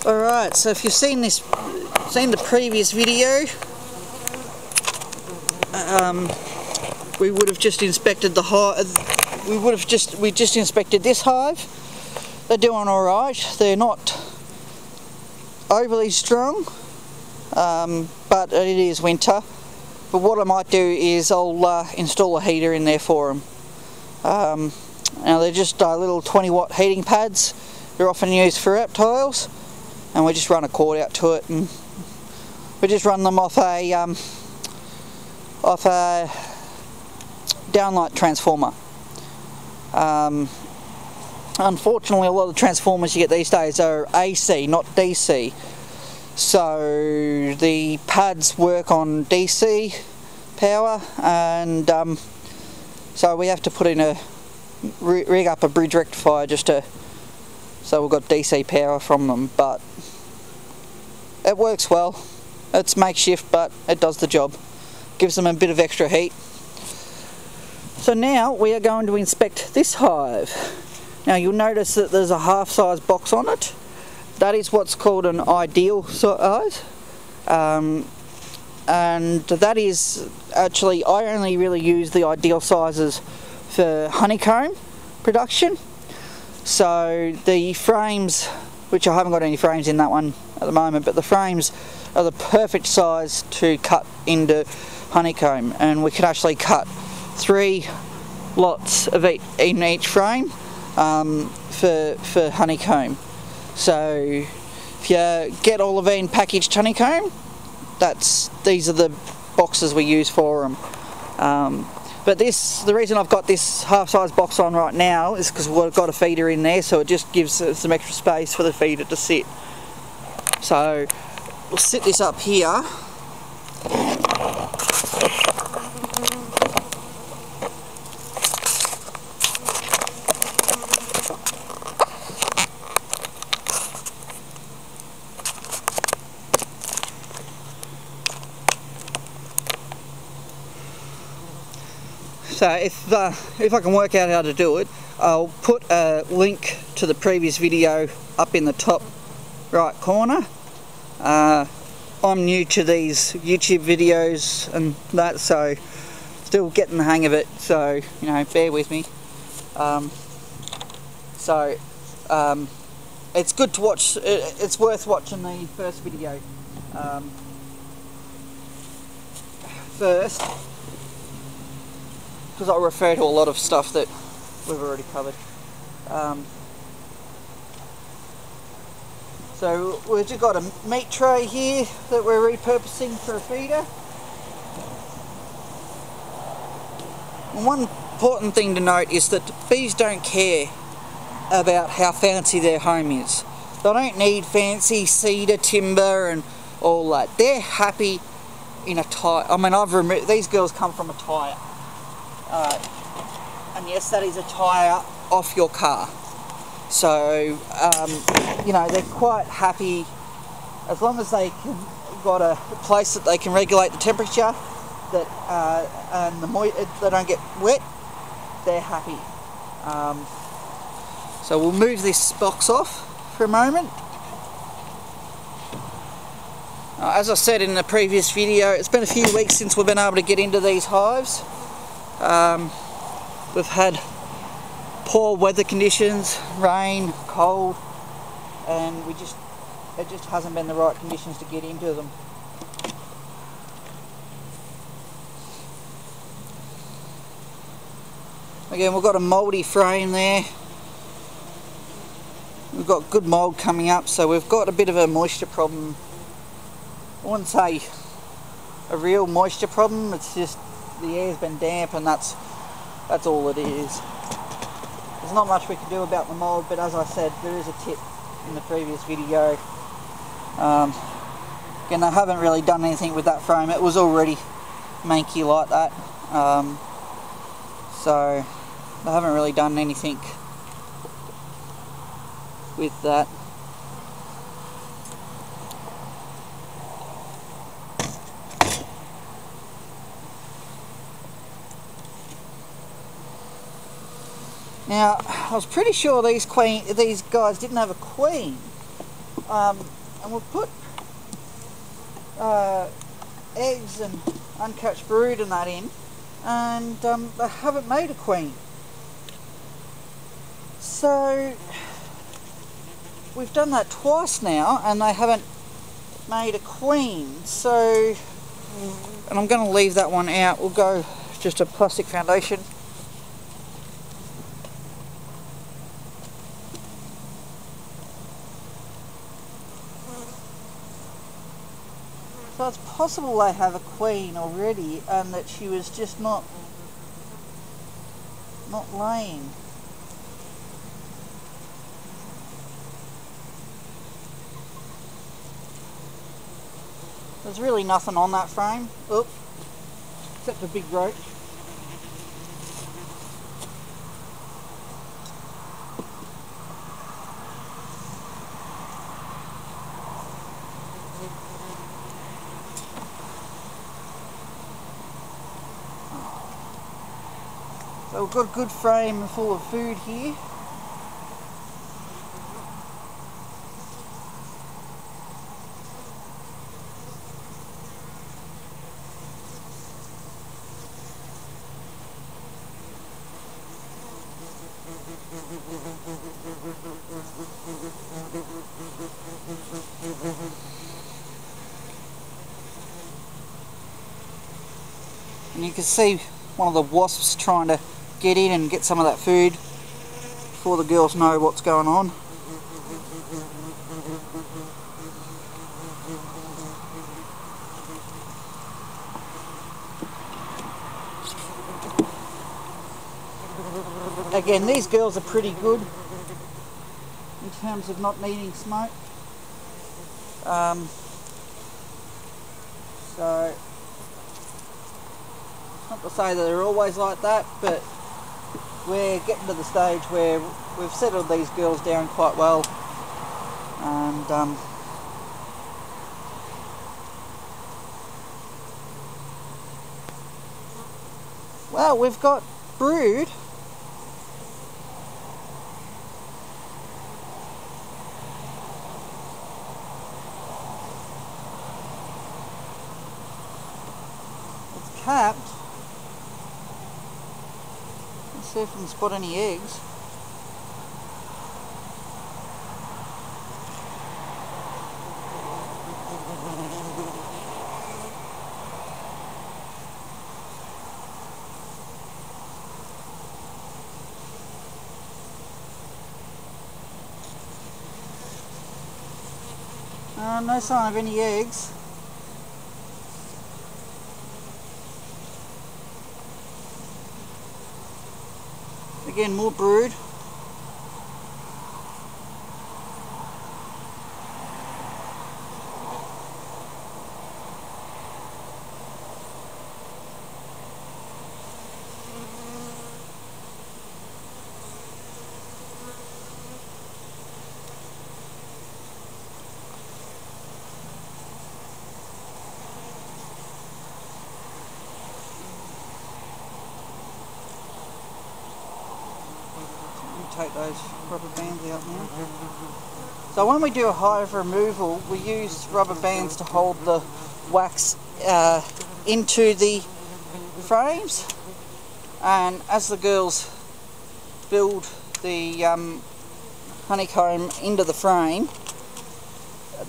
Alright, so if you've seen the previous video, we would have just inspected the hive. We just inspected this hive. They're doing alright. They're not overly strong, but it is winter. But what I might do is I'll install a heater in there for them. Now they're just little 20-watt heating pads. They're often used for reptiles, and we just run a cord out to it, and we just run them off a downlight transformer. Unfortunately, a lot of the transformers you get these days are AC, not DC. So the pads work on DC power, and so we have to put in rig up a bridge rectifier just to, so we've got DC power from them. But it works well. It's makeshift, but it does the job. Gives them a bit of extra heat. So now we are going to inspect this hive. Now you'll notice that there's a half-size box on it. That is what's called an ideal size, and that is actually, I only really use the ideal sizes for honeycomb production. So the frames, which I haven't got any frames in that one at the moment, but the frames are the perfect size to cut into honeycomb, and we can actually cut 3 lots of in each frame for honeycomb. So if you get all of it in packaged honeycomb, these are the boxes we use for them. But the reason I've got this half-size box on right now is because we've got a feeder in there, so it just gives some extra space for the feeder to sit. So we'll sit this up here. So if I can work out how to do it, I'll put a link to the previous video up in the top right corner. I'm new to these YouTube videos and that, so still getting the hang of it, so you know, bear with me. It's good to watch. It's worth watching the first video first, because I'll refer to a lot of stuff that we've already covered. So we've just got a meat tray here that we're repurposing for a feeder. And one important thing to note is that bees don't care about how fancy their home is. They don't need fancy cedar timber and all that. They're happy in a tire. I mean, I've removed, these girls come from a tire. And yes, that is a tyre off your car. So, you know, they're quite happy as long as they can got a place that they can regulate the temperature, that and they don't get wet. They're happy. So we'll move this box off for a moment. As I said in the previous video, it's been a few weeks since we've been able to get into these hives. We've had poor weather conditions, rain, cold, and it just hasn't been the right conditions to get into them. Again, we've got a mouldy frame there. We've got good mould coming up, so we've got a bit of a moisture problem. I wouldn't say a real moisture problem, it's just the air's been damp, and that's all it is. There's not much we can do about the mould, but as I said, there is a tip in the previous video. Again, I haven't really done anything with that frame. It was already manky like that, so I haven't really done anything with that. Now, I was pretty sure these guys didn't have a queen. and we'll put eggs and uncatched brood and that in, and they haven't made a queen. So we've done that twice now and they haven't made a queen. So, and I'm going to leave that one out. We'll go just a plastic foundation. So it's possible they have a queen already and that she was just not laying. There's really nothing on that frame, except a big roach. So we've got a good frame full of food here. And you can see one of the wasps trying to get in and get some of that food before the girls know what's going on. Again, these girls are pretty good in terms of not needing smoke. So, not to say that they're always like that, but we're getting to the stage where we've settled these girls down quite well, and well, we've got brood. It's capped. Let's see if we can spot any eggs. No sign of any eggs. Again, more brood. Take those rubber bands out now. So when we do a hive removal, we use rubber bands to hold the wax into the frames, and as the girls build the honeycomb into the frame,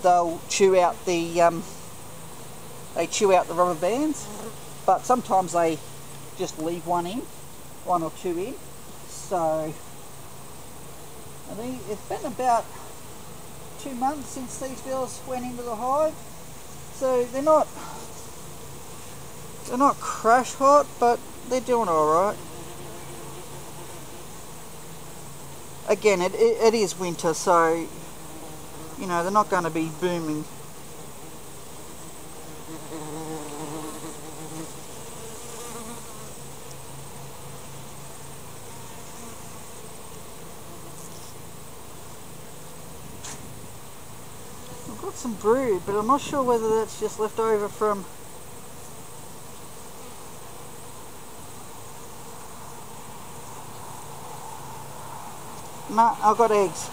they'll chew out the rubber bands, but sometimes they just leave one or two in. So I think it's been about 2 months since these girls went into the hive, so they're not crash hot, but they're doing alright. Again, it is winter, so you know they're not going to be booming. Got some brood, but I'm not sure whether that's just left over from I've got eggs.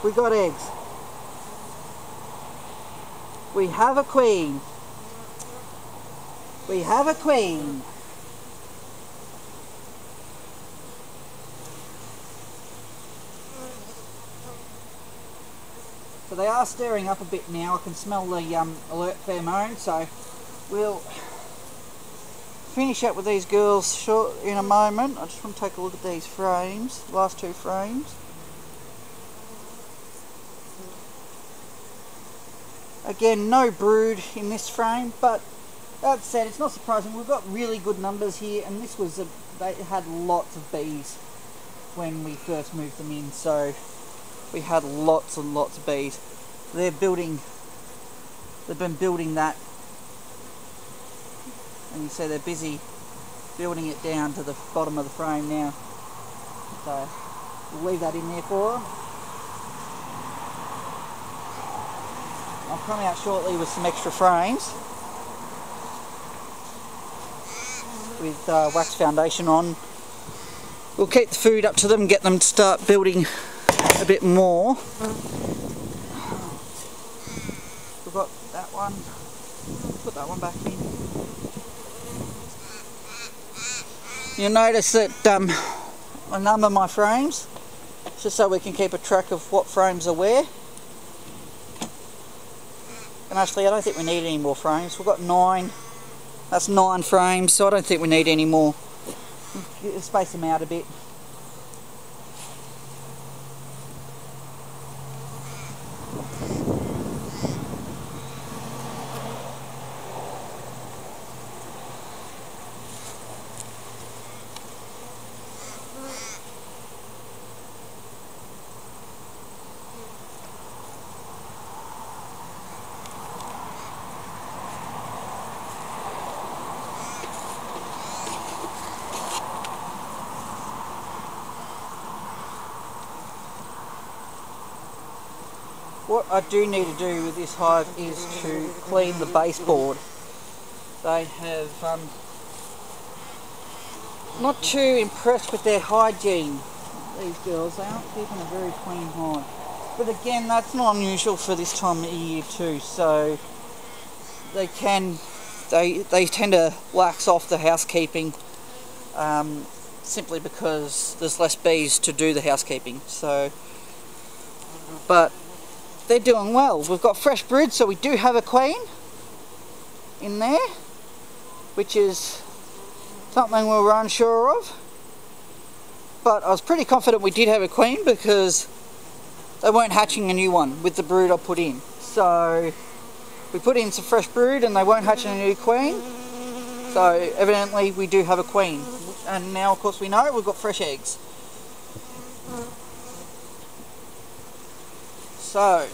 We got eggs. We have a queen. We have a queen. So they are stirring up a bit now. I can smell the alert pheromone, so we'll finish up with these girls short in a moment. I just want to take a look at these frames, last 2 frames. Again, no brood in this frame, but that said, it's not surprising. We've got really good numbers here, and this was they had lots of bees when we first moved them in, so we had lots and lots of bees. They've been building that, and you see they're busy building it down to the bottom of the frame now. So we'll leave that in there for them. I'll come out shortly with some extra frames with wax foundation on. We'll keep the food up to them, get them to start building a bit more. We've got that one. Put that one back in. You'll notice that I number my frames just so we can keep a track of what frames are where. And actually, I don't think we need any more frames. We've got 9. That's 9 frames, so I don't think we need any more. Space them out a bit. What I do need to do with this hive is to clean the baseboard. They have not too impressed with their hygiene, these girls. They aren't keeping a very clean hive. But again, that's not unusual for this time of year too, so they tend to lax off the housekeeping simply because there's less bees to do the housekeeping. So, but they're doing well. We've got fresh brood, so we do have a queen in there, which is something we were unsure of. But I was pretty confident we did have a queen because they weren't hatching a new one with the brood I put in. So we put in some fresh brood and they weren't hatching a new queen. So evidently we do have a queen. And now of course we know we've got fresh eggs. So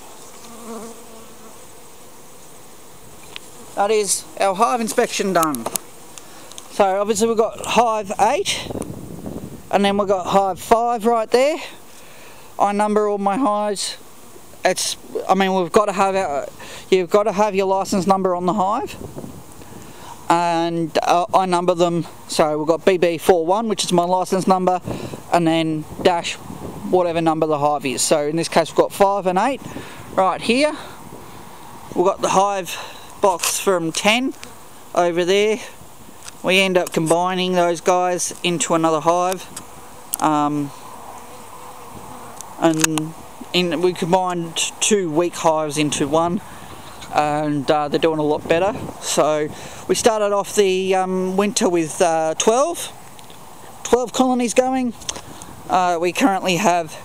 that is our hive inspection done. So obviously we've got hive 8 and then we've got hive 5 right there. I number all my hives. We've got to have you've got to have your license number on the hive, and I number them. So we've got BB41, which is my license number, and then dash whatever number the hive is. So in this case we've got 5 and 8 right here. We've got the hive box from 10 over there. We end up combining those guys into another hive, we combined 2 weak hives into one, and they're doing a lot better. So we started off the winter with 12 colonies going. We currently have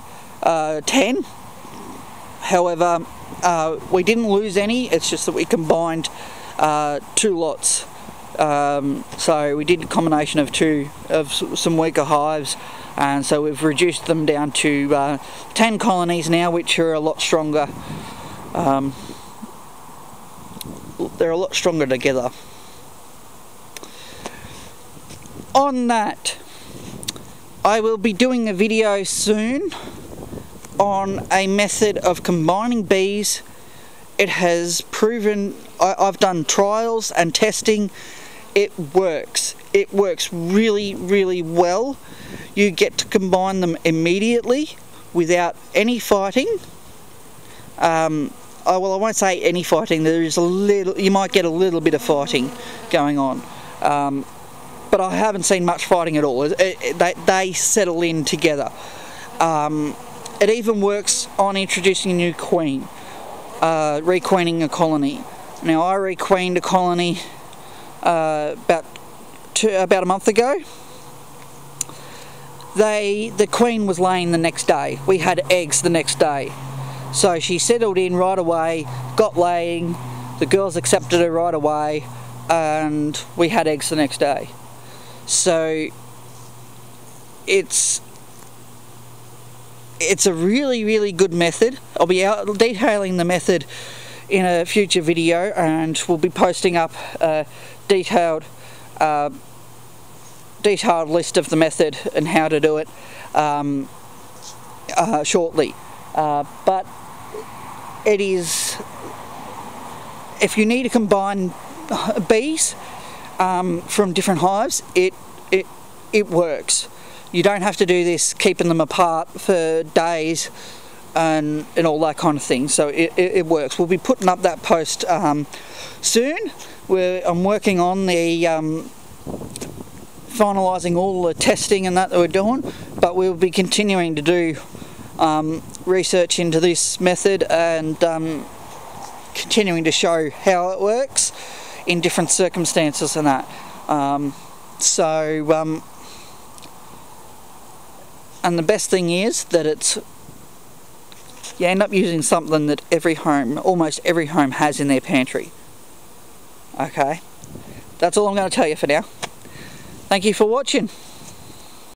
10. However, we didn't lose any, it's just that we combined 2 lots. So we did a combination of some weaker hives, and so we've reduced them down to 10 colonies now, which are a lot stronger. They're a lot stronger together. On that, I will be doing a video soon on a method of combining bees. It has proven, I've done trials and testing, it works. It works really, really well. You get to combine them immediately without any fighting. well, I won't say any fighting. There is a little, you might get a little bit of fighting going on, but I haven't seen much fighting at all. They settle in together. It even works on introducing a new queen, requeening a colony. Now, I requeened a colony about a month ago. The queen was laying the next day. We had eggs the next day. So she settled in right away, got laying, the girls accepted her right away, and we had eggs the next day. So it's a really, really good method. I'll be detailing the method in a future video, and we'll be posting up a detailed list of the method and how to do it shortly. But it is, if you need to combine bees from different hives, it works. You don't have to do this keeping them apart for days and all that kind of thing. So it works. We'll be putting up that post soon. I'm working on the finalising all the testing and that we're doing, but we'll be continuing to do research into this method and continuing to show how it works in different circumstances and that. And the best thing is that you end up using something that almost every home has in their pantry. Okay, that's all I'm going to tell you for now. Thank you for watching.